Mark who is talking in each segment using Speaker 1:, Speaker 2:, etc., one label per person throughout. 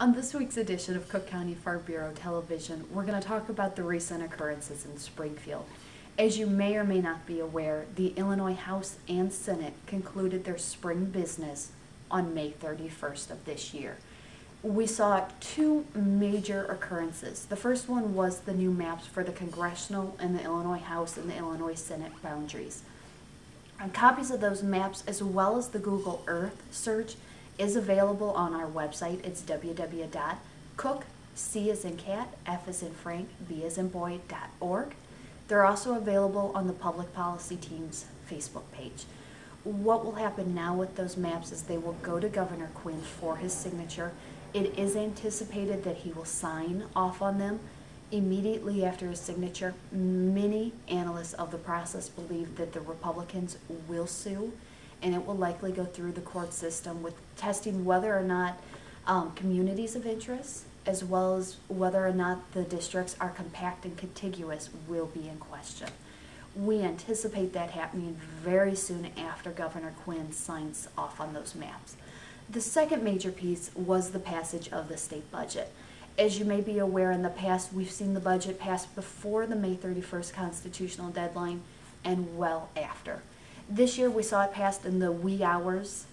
Speaker 1: On this week's edition of Cook County Farm Bureau Television, we're going to talk about the recent occurrences in Springfield. As you may or may not be aware, the Illinois House and Senate concluded their spring business on May 31st of this year. We saw two major occurrences. The first one was the new maps for the Congressional and the Illinois House and the Illinois Senate boundaries. And copies of those maps, as well as the Google Earth search, is available on our website. It's www.cook, C as in cat, F as in Frank, B as in boy.org. They're also available on the Public Policy Team's Facebook page. What will happen now with those maps is they will go to Governor Quinn for his signature. It is anticipated that he will sign off on them immediately after his signature. Many analysts of the process believe that the Republicans will sue, and it will likely go through the court system with testing whether or not communities of interest, as well as whether or not the districts are compact and contiguous, will be in question. We anticipate that happening very soon after Governor Quinn signs off on those maps. The second major piece was the passage of the state budget. As you may be aware, in the past, we've seen the budget passed before the May 31st constitutional deadline and well after. This year, we saw it passed in the wee hours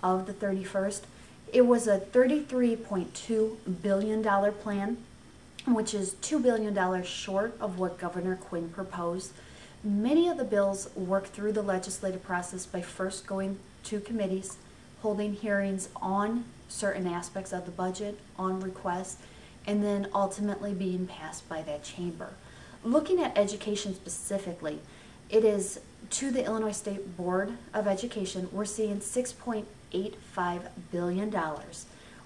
Speaker 1: of the 31st. It was a $33.2 billion plan, which is $2 billion short of what Governor Quinn proposed. Many of the bills worked through the legislative process by first going to committees, holding hearings on certain aspects of the budget, on requests, and then ultimately being passed by that chamber. Looking at education specifically, it is to the Illinois State Board of Education, we're seeing $6.85 billion,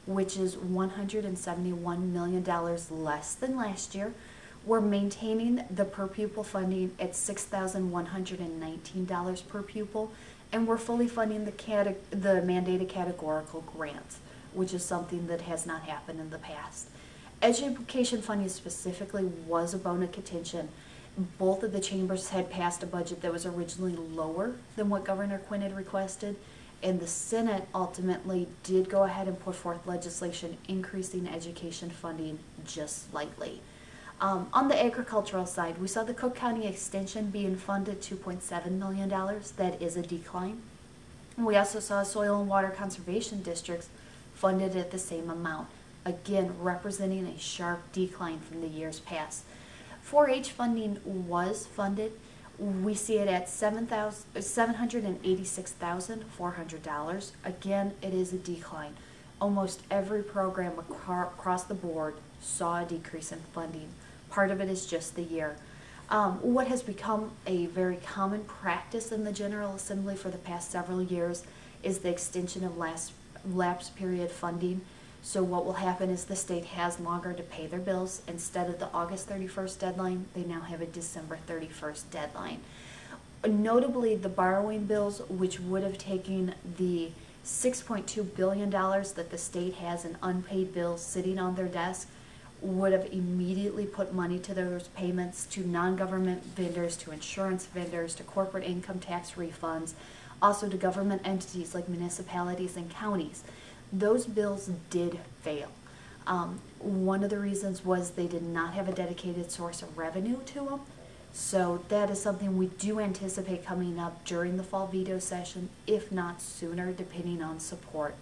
Speaker 1: which is $171 million less than last year. We're maintaining the per pupil funding at $6,119 per pupil, and we're fully funding the mandated categorical grants, which is something that has not happened in the past. Education funding specifically was a bone of contention. Both of the chambers had passed a budget that was originally lower than what Governor Quinn had requested, and the Senate ultimately did go ahead and put forth legislation increasing education funding just slightly. On the agricultural side, we saw the Cook County Extension being funded $2.7 million. That is a decline. We also saw soil and water conservation districts funded at the same amount, again representing a sharp decline from the years past. 4-H funding was funded. We see it at $786,400. Again, it is a decline. Almost every program across the board saw a decrease in funding. Part of it is just the year. What has become a very common practice in the General Assembly for the past several years is the extension of lapse period funding. So what will happen is the state has longer to pay their bills. Instead of the August 31st deadline, they now have a December 31st deadline. Notably, the borrowing bills, which would have taken the $6.2 billion that the state has in unpaid bills sitting on their desk, would have immediately put money to those payments to non-government vendors, to insurance vendors, to corporate income tax refunds, also to government entities like municipalities and counties. Those bills did fail. One of the reasons was they did not have a dedicated source of revenue to them. So that is something we do anticipate coming up during the fall veto session, if not sooner, depending on support.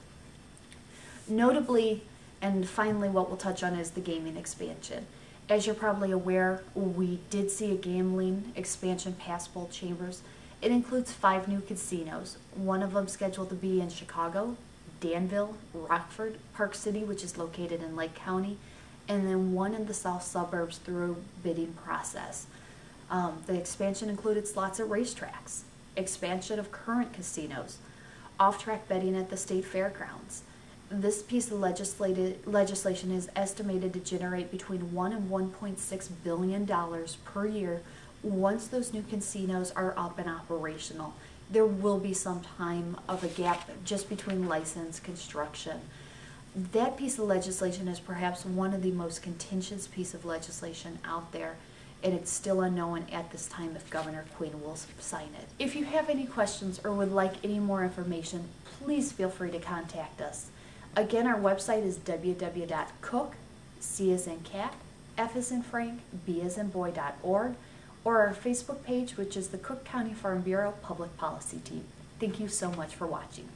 Speaker 1: Notably, and finally what we'll touch on is the gaming expansion. As you're probably aware, we did see a gambling expansion pass both chambers. It includes 5 new casinos, one of them scheduled to be in Chicago, Danville, Rockford, Park City, which is located in Lake County, and then one in the south suburbs through bidding process. The expansion included slots at racetracks, expansion of current casinos, off-track betting at the state fairgrounds. This piece of legislation is estimated to generate between $1 and $1.6 billion per year once those new casinos are up and operational. There will be some time of a gap just between license construction. That piece of legislation is perhaps one of the most contentious pieces of legislation out there, and it's still unknown at this time if Governor Quinn will sign it. If you have any questions or would like any more information, please feel free to contact us. Again, our website is www.cook, C as in cat, F as in Frank, B as in boy.org, or our Facebook page, which is the Cook County Farm Bureau Public Policy Team. Thank you so much for watching.